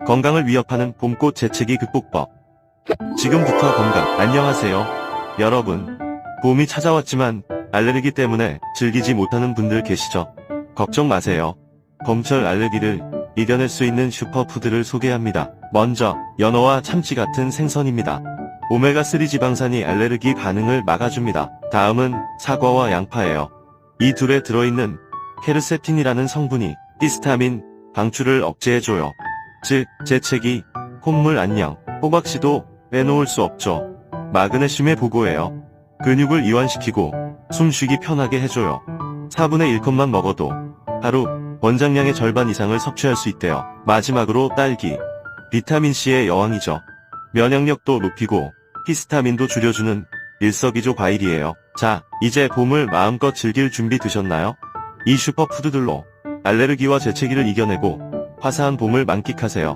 건강을 위협하는 봄꽃 재채기 극복법. 지금부터 건강. 안녕하세요. 여러분. 봄이 찾아왔지만 알레르기 때문에 즐기지 못하는 분들 계시죠? 걱정 마세요. 봄철 알레르기를 이겨낼 수 있는 슈퍼푸드를 소개합니다. 먼저 연어와 참치 같은 생선입니다. 오메가3 지방산이 알레르기 반응을 막아줍니다. 다음은 사과와 양파예요. 이 둘에 들어있는 케르세틴이라는 성분이 히스타민 방출을 억제해줘요. 즉 재채기, 콧물 안녕, 호박씨도 빼놓을 수 없죠. 마그네슘의 보고예요. 근육을 이완시키고 숨쉬기 편하게 해줘요. 4분의 1컵만 먹어도 하루 원장량의 절반 이상을 섭취할 수 있대요. 마지막으로 딸기. 비타민C의 여왕이죠. 면역력도 높이고 히스타민도 줄여주는 일석이조 과일이에요. 자, 이제 봄을 마음껏 즐길 준비 되셨나요? 이 슈퍼푸드들로 알레르기와 재채기를 이겨내고 화사한 봄을 만끽하세요.